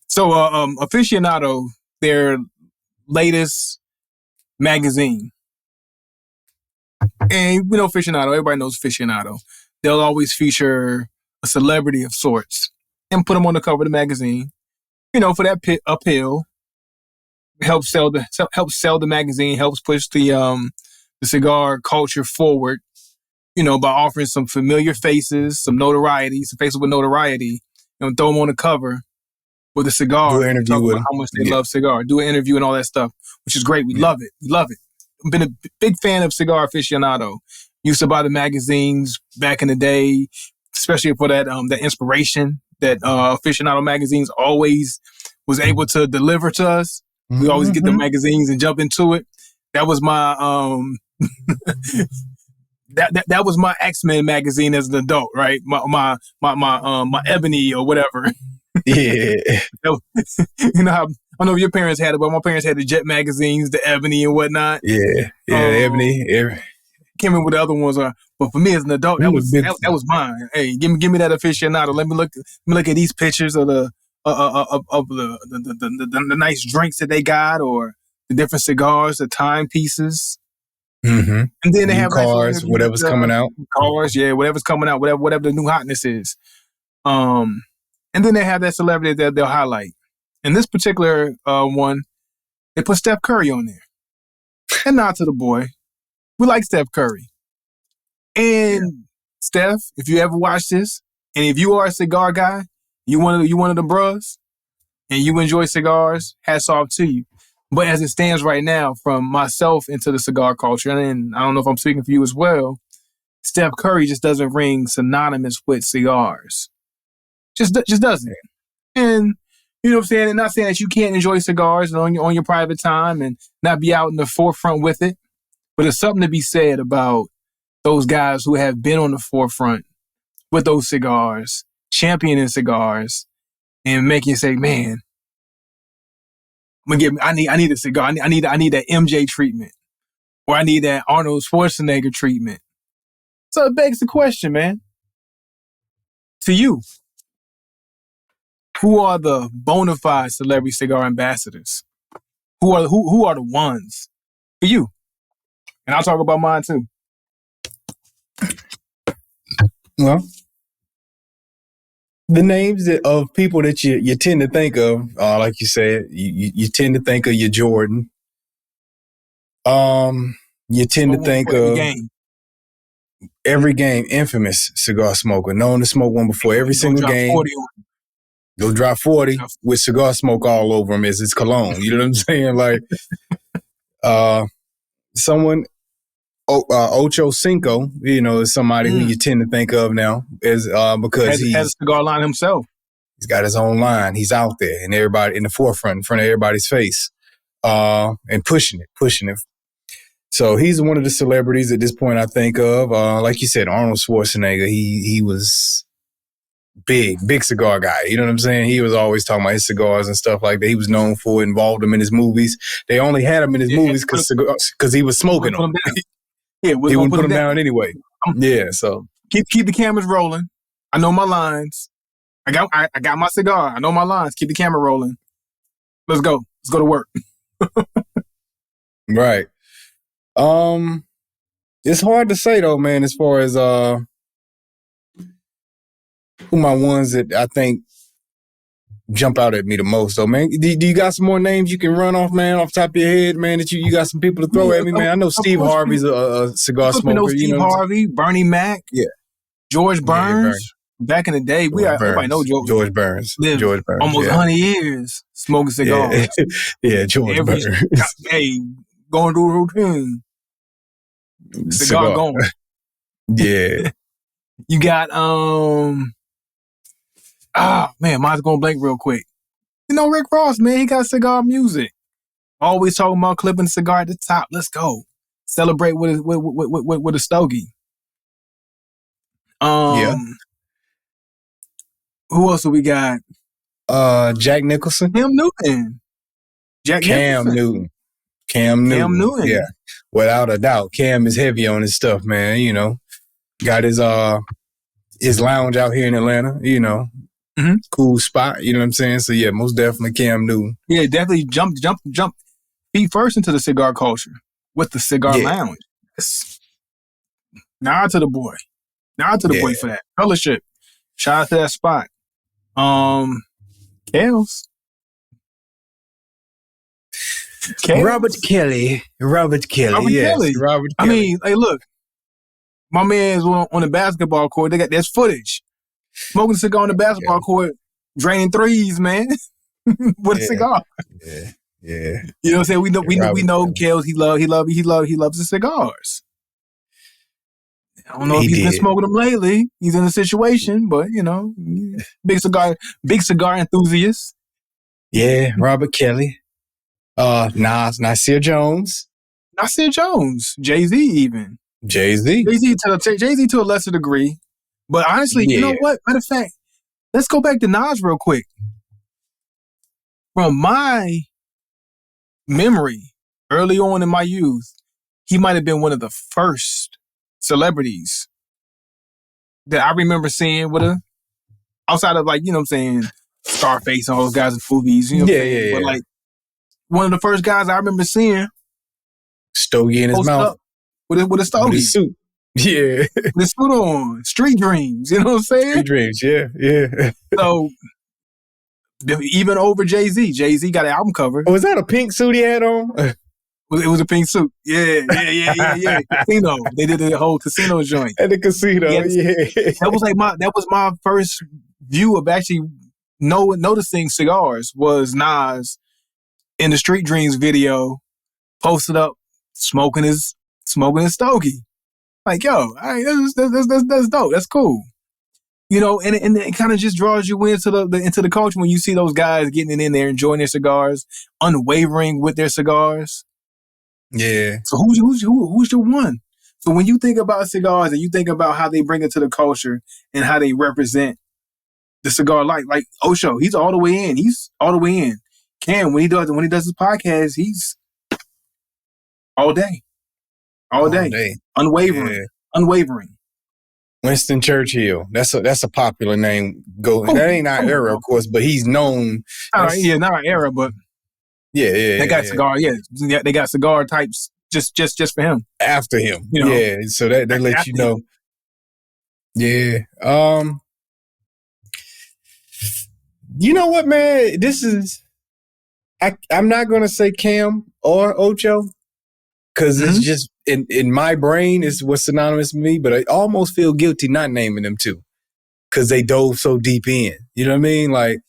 So, Aficionado, their latest magazine, and we know Aficionado. Everybody knows Aficionado. They'll always feature a celebrity of sorts and put them on the cover of the magazine. For that uphill, helps sell the magazine, helps push the cigar culture forward. By offering some familiar faces, some notoriety, some faces with notoriety, throw them on the cover with a cigar. Do an interview with them. How much they love Cigar. Do an interview and all that stuff, which is great. We love it. We love it. I've been a big fan of Cigar Aficionado. Used to buy the magazines back in the day, especially for that inspiration that Aficionado magazines always was able to deliver to us. We always get the magazines and jump into it. That was my that was my X-Men magazine as an adult, right? My Ebony or whatever. Yeah. How, I don't know if your parents had it, but my parents had the Jet magazines, the Ebony and whatnot. Yeah, Ebony. Can't remember what the other ones are, but for me as an adult, that was mine. Hey, give me that Aficionado. Let me look at these pictures of the nice drinks that they got, or the different cigars, the timepieces. Mm-hmm. And then they have cars, whatever's coming out. Cars, yeah, whatever's coming out, whatever the new hotness is. And then they have that celebrity that they'll highlight. In this particular one, they put Steph Curry on there. And nod to the boy. We like Steph Curry. And Steph, if you ever watch this, and if you are a cigar guy, you one of the bros, and you enjoy cigars, hats off to you. But as it stands right now, from myself into the cigar culture, and I don't know if I'm speaking for you as well, Steph Curry just doesn't ring synonymous with cigars. Just doesn't. And you know what I'm saying? And not saying that you can't enjoy cigars on your private time and not be out in the forefront with it, but there's something to be said about those guys who have been on the forefront with those cigars, championing cigars, and making you say, man, I need a cigar. I need that MJ treatment, or I need that Arnold Schwarzenegger treatment. So it begs the question, man. To you, who are the bona fide celebrity cigar ambassadors? Who are the ones for you? And I'll talk about mine too. Well, the names of people that you tend to think of, like you said, you tend to think of your Jordan. You tend to think of every game, infamous cigar smoker, known to smoke one before every single game. Go drop 40 with cigar smoke all over him as his cologne. You know what I'm saying? Like, someone, Ocho Cinco, is somebody who you tend to think of now as because he has a cigar line himself. He's got his own line. He's out there and everybody in the forefront, in front of everybody's face, and pushing it. So he's one of the celebrities at this point I think of. Like you said, Arnold Schwarzenegger. He was big cigar guy. You know what I'm saying? He was always talking about his cigars and stuff like that. He was known for involved him in his movies. They only had him in his movies because he was smoking them. He wouldn't put them down anyway. So keep the cameras rolling. I know my lines. I got my cigar. I know my lines. Keep the camera rolling. Let's go. Let's go to work. Right. It's hard to say though, man, as far as who my ones that I think jump out at me the most though, man. Do you got some more names you can run off, man, off the top of your head, man, that you got some people to throw at me, man? I know Steve Harvey's a cigar smoker. Steve Harvey, Bernie Mac, George Burns. Back in the day, everybody know George Burns. George Burns, almost 100 years smoking cigars. Yeah, George Burns. Hey, going through a routine. Cigar going. Yeah. You got mine's going blank real quick. Rick Ross, man, he got cigar music. Always talking about clipping the cigar at the top. Let's go. Celebrate with a stogie. Who else do we got? Jack Nicholson. Cam Newton. Cam Newton. Yeah. Without a doubt. Cam is heavy on his stuff, man. Got his lounge out here in Atlanta, cool spot. You know what I'm saying? So yeah, most definitely Cam Newton. Yeah, definitely jump feet first into the cigar culture with the Cigar Lounge. Yes. Nod to the boy. Nod to the boy for that. Fellowship. Shout out to that spot. Kales. Robert Kelly. Yes. Robert Kelly. I mean, hey, look. My man's on the basketball court. There's footage. Smoking a cigar on the basketball court, draining threes, man. With a cigar. Yeah. You know what I'm saying? We know Kales, he loves the cigars. I don't know if he's been smoking them lately. He's in a situation, but you know, big cigar enthusiast. Yeah, Robert Kelly. Nasir Jones. Jay-Z even. Jay-Z to a lesser degree. But honestly, you know what? Matter of fact, let's go back to Nas real quick. From my memory, early on in my youth, he might have been one of the first celebrities that I remember seeing with a, outside of like, you know what I'm saying, Scarface and all those guys in movies, you know what I'm saying? But like, one of the first guys I remember seeing. Stogie in his mouth. With a stogie. With his suit. Yeah. With his suit on. Street Dreams, you know what I'm saying? Street Dreams, yeah. So, even over Jay-Z. Jay-Z got an album cover. Was that a pink suit he had on? It was a pink suit. Yeah. Casino. They did the whole casino joint. At the casino, That was my first view of actually noticing cigars was Nas in the Street Dreams video, posted up, smoking his stogie. Like, yo, that's dope. That's cool. You know, and it kind of just draws you into the culture when you see those guys getting in there, enjoying their cigars, unwavering with their cigars. Yeah. So who's your one? So when you think about cigars and you think about how they bring it to the culture and how they represent the cigar life, like Osho, he's all the way in. Cam, when he does his podcast, he's all day. Unwavering. Winston Churchill. That's a popular name. That ain't our era, of course, but he's known. Not our era, but they got cigar. Yeah, they got cigar types just for him. After him, you know? Yeah. So that lets you know. Yeah. You know what, man? This is. I'm not gonna say Cam or Ocho. Because it's just, in my brain, is what's synonymous with me, but I almost feel guilty not naming them two. Because they dove so deep in. You know what I mean? Like,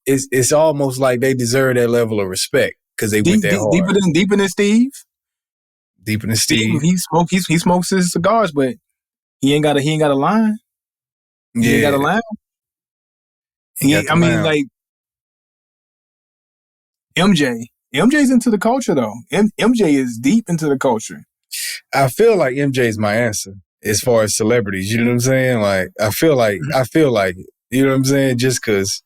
it's almost like they deserve that level of respect. Because they went that hard. Deeper than Steve? Deeper than Steve. He smokes his cigars, but he ain't got a line. He ain't got a line. Like, MJ's into the culture though. MJ is deep into the culture. I feel like MJ's my answer as far as celebrities. You know what I'm saying? Like I feel like you know what I'm saying? Just because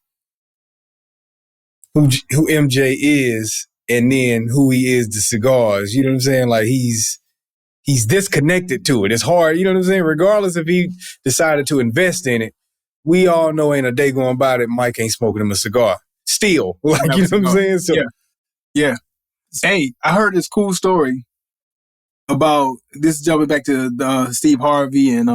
who MJ is, and then who he is to cigars. You know what I'm saying? Like he's disconnected to it. It's hard. You know what I'm saying? Regardless if he decided to invest in it, we all know ain't a day going by that Mike ain't smoking him a cigar. Still, like you know what I'm saying? So, yeah. Hey, I heard this cool story about this. Jumping back to Steve Harvey and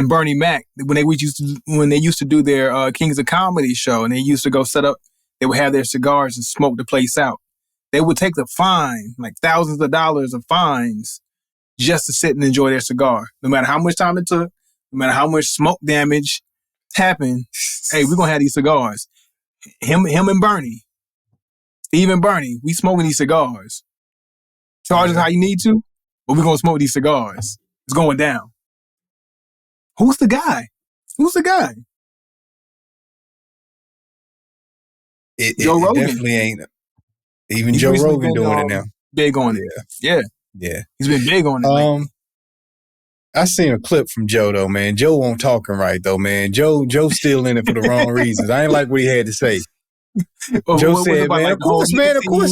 Bernie Mac when they used to do their Kings of Comedy show, and they used to go set up. They would have their cigars and smoke the place out. They would take the fine, like thousands of dollars of fines, just to sit and enjoy their cigar, no matter how much time it took, no matter how much smoke damage happened. Hey, we're gonna have these cigars. Him and Bernie. Steve and Bernie, we smoking these cigars. Charge us how you need to, but we're going to smoke these cigars. It's going down. Who's the guy? Joe Rogan. Definitely ain't. Even Joe Rogan doing it now. Big on it. Yeah. He's been big on it lately. I seen a clip from Joe though, man. Joe won't talking right though, man. Joe still in it for the wrong reasons. I ain't like what he had to say. Joe said, man, like, of course,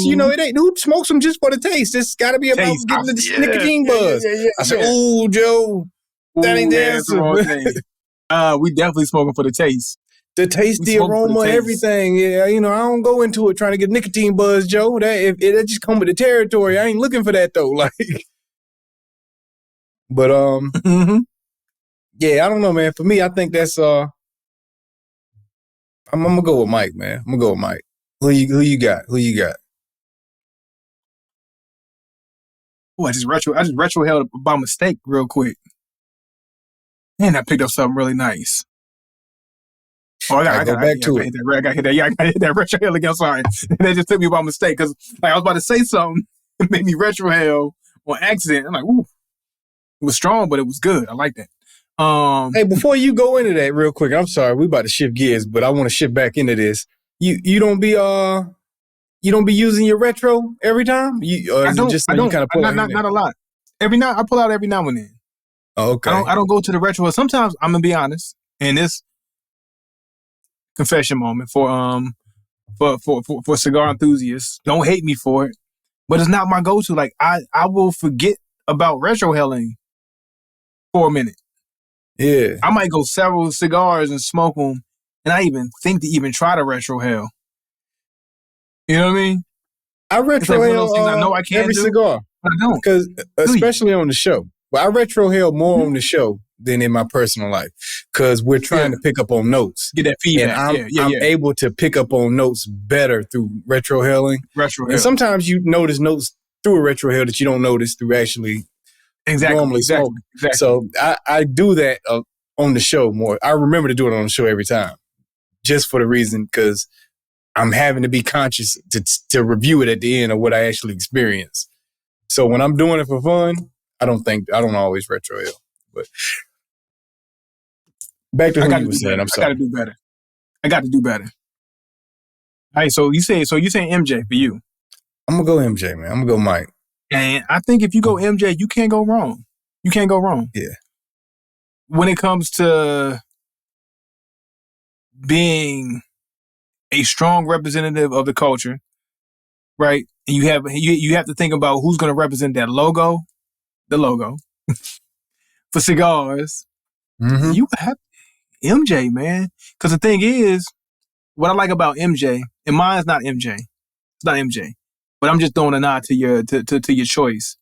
you know, it ain't who smokes them just for the taste. It's got to be about getting the nicotine buzz. I said, "Ooh, Joe, that ain't the answer." We definitely smoking for the taste. The taste, We the smoke for the aroma, taste. everything. Yeah, I don't go into it trying to get nicotine buzz, Joe. That just come with the territory. I ain't looking for that though. Like, but Mm-hmm. yeah, I don't know, man. For me, I think that's I'm gonna go with Mike, man. I'm gonna go with Mike. Who you got? Who you got? Oh, I just retro held by mistake real quick. And I picked up something really nice. Oh, I got to hit that. I got to hit that. Yeah, I got to hit that retro hell again. Sorry, that just took me by mistake because like I was about to say something, it made me retro hell on accident. I'm like, ooh, it was strong, but it was good. I like that. Hey, before you go into that real quick, I'm sorry, we about to shift gears, but I want to shift back into this. You don't be using your retro every time? I don't. Not a lot. I pull out every now and then. Oh, okay. I don't go to the retro. Sometimes I'm gonna be honest, and this confession moment for cigar enthusiasts. Don't hate me for it, but it's not my go-to. Like I will forget about retro helling for a minute. Yeah. I might go several cigars and smoke them, and I even think to even try to retro hell. You know what I mean? I retro hell I know I can't every do, cigar. I don't. Because especially on the show. But I retro hell more on the show than in my personal life. Because we're trying to pick up on notes. Get that feedback. And I'm able to pick up on notes better through retro helling. And sometimes you notice notes through a retro hell that you don't notice through actually normally smoking. Exactly. So I do that on the show more. I remember to do it on the show every time. Just for the reason because I'm having to be conscious to review it at the end of what I actually experienced. So when I'm doing it for fun, I don't always retro hell. But back to who you were saying. I'm sorry. I got to do better. All right, so you saying MJ for you? I'm gonna go MJ, man. I'm gonna go Mike. And I think if you go MJ, you can't go wrong. You can't go wrong. Yeah. When it comes to being a strong representative of the culture, right? And you have to think about who's going to represent that logo, the logo for cigars. Mm-hmm. You have MJ, man. Because the thing is, what I like about MJ, and mine's not MJ. It's not MJ. But I'm just throwing a nod to your choice.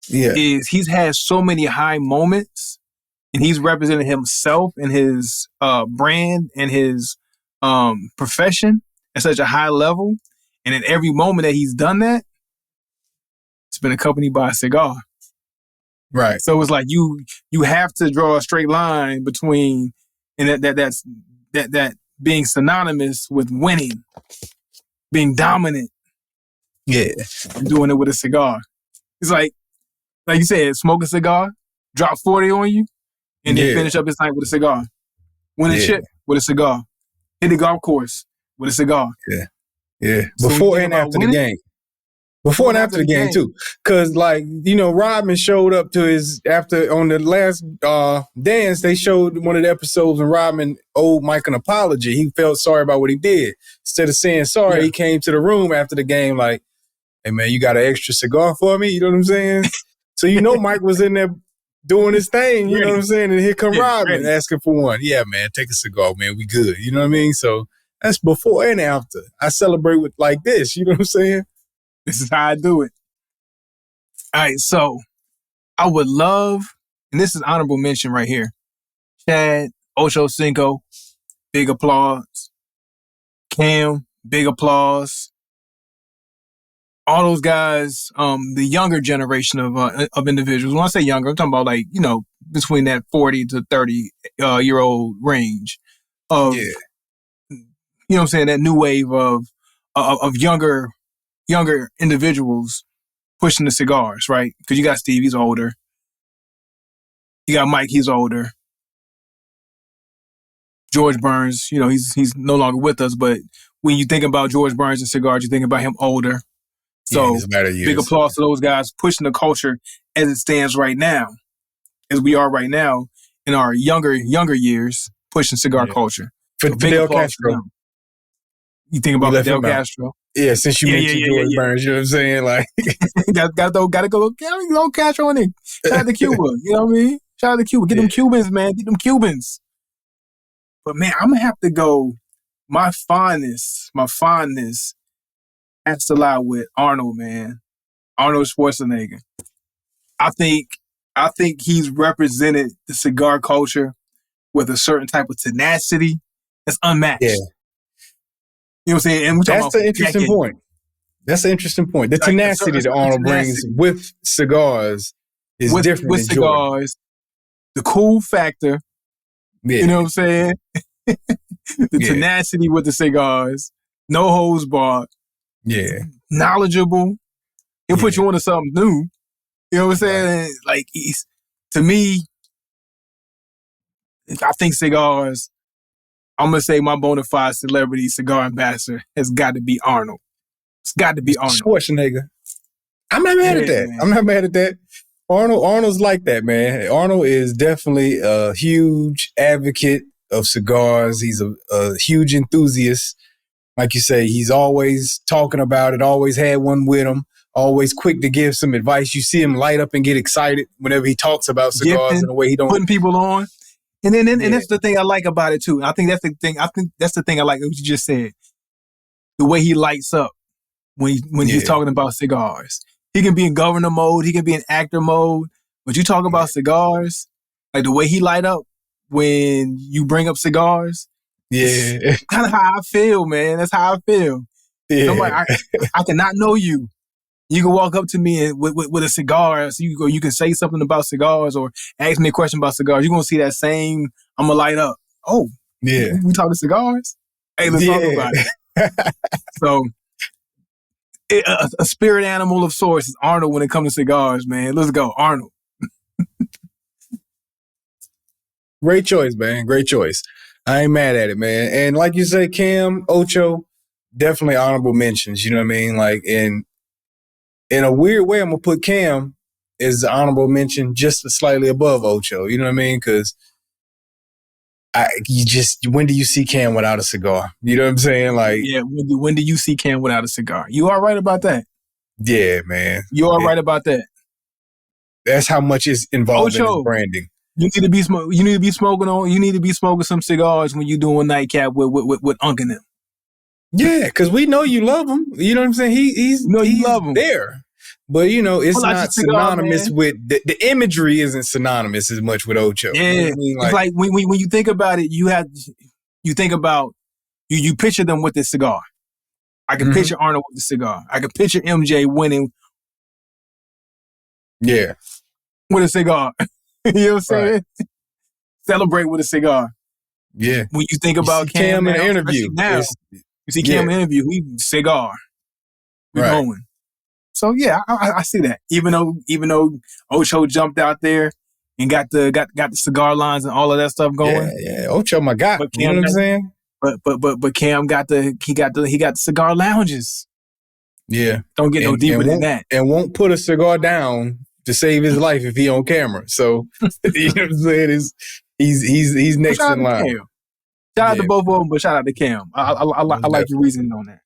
Yeah. Is he's had so many high moments, and he's represented himself and his brand and his profession at such a high level. And in every moment that he's done that, it's been accompanied by a cigar. Right. So it's like you have to draw a straight line between, and that being synonymous with winning, being dominant. Yeah. And doing it with a cigar. It's like you said, smoke a cigar, drop 40 on you, and then finish up his night with a cigar. Win a chip with a cigar. Hit the golf course with a cigar. Yeah. Yeah. Before and after the game. Before and after the game too. Cause Rodman showed up to on the last dance, they showed one of the episodes when Rodman owed Mike an apology. He felt sorry about what he did. Instead of saying sorry, he came to the room after the game like, hey man, you got an extra cigar for me? You know what I'm saying? So Mike was in there doing his thing, you know what I'm saying? And here come Rodman asking for one. Yeah, man, take a cigar, man. We good. You know what I mean? So that's before and after. I celebrate with like this, you know what I'm saying? This is how I do it. All right, so I would love, and this is honorable mention right here, Chad, Ocho Cinco, big applause. Cam, big applause. All those guys, the younger generation of individuals. When I say younger, I'm talking about between that 40 to 30 year old range of, you know what I'm saying, that new wave of younger individuals pushing the cigars, right? Because you got Steve, he's older. You got Mike, he's older. George Burns, he's no longer with us, but when you think about George Burns and cigars, you think about him older. So big applause to those guys pushing the culture as it stands right now, as we are right now in our younger years, pushing cigar culture. So Fidel Castro. You think about Fidel Castro? Yeah, since you mentioned George Burns, you know what I'm saying? Like, gotta go Castro in there. Shout out to Cuba, you know what I mean? Shout out to Cuba. Get them Cubans, man. Get them Cubans. But man, I'm gonna have to go. My fondness has to lie with Arnold, man. Arnold Schwarzenegger. I think he's represented the cigar culture with a certain type of tenacity that's unmatched. Yeah. You know what I'm saying? And we're talking That's an interesting point. That's an interesting point. The tenacity that Arnold brings with cigars is different with than cigars. Jordan. The cool factor. Yeah. You know what I'm saying? The tenacity with the cigars. No holds barred. Yeah. Knowledgeable. He'll put you onto something new. You know what I'm saying? Right. Like, to me, I think cigars, I'm going to say my bona fide celebrity cigar ambassador has got to be Arnold. It's got to be Arnold. Schwarzenegger. I'm not mad at that. Man. I'm not mad at that. Arnold's like that, man. Arnold is definitely a huge advocate of cigars. He's a huge enthusiast. Like you say, he's always talking about it, always had one with him, always quick to give some advice. You see him light up and get excited whenever he talks about cigars in a way he don't. Putting people on. And then and that's the thing I like about it too. I think that's the thing. I think that's the thing I like what you just said. The way he lights up when he's talking about cigars. He can be in governor mode, he can be in actor mode. But you talk about cigars, like the way he light up when you bring up cigars. Yeah. Kind of how I feel, man. That's how I feel. Yeah. Somebody, I cannot know you. You can walk up to me with a cigar, so you can say something about cigars or ask me a question about cigars. You're going to see that same, I'm going to light up. Oh, yeah. We talking cigars? Hey, let's talk about it. So, a spirit animal of sorts is Arnold when it comes to cigars, man. Let's go, Arnold. Great choice, man. Great choice. I ain't mad at it, man. And like you say, Cam, Ocho, definitely honorable mentions. You know what I mean? Like, in a weird way, I'm going to put Cam as the honorable mention just slightly above Ocho. You know what I mean? Because when do you see Cam without a cigar? You know what I'm saying? Like, yeah, when do you see Cam without a cigar? You are right about that. Yeah, man. You are right about that. That's how much is involved in his branding. You need to be smoking some cigars when you doing nightcap with Unc and them. Yeah, because we know you love him. You know what I'm saying? He's love him. There. But, it's not synonymous with the imagery isn't synonymous as much with Ocho. Yeah. You know what I mean? It's like when you think about it, you think about you picture them with this cigar. I can picture Arnold with the cigar. I can picture MJ winning. Yeah. With a cigar. You know what I'm saying? Right. Celebrate with a cigar. Yeah. When you think about Cam in an interview. Now, you see Cam in an interview, he cigar. We're going. So yeah, I see that. Even though Ocho jumped out there and got the cigar lines and all of that stuff going. Yeah. Ocho my guy. But Cam, you know what I'm saying? But Cam got the cigar lounges. Yeah. Don't get no deeper than that. And won't put a cigar down to save his life if he on camera. So you know what I'm saying? He's next in line. Shout out to both of them, but shout out to Cam. I like your reasoning on that.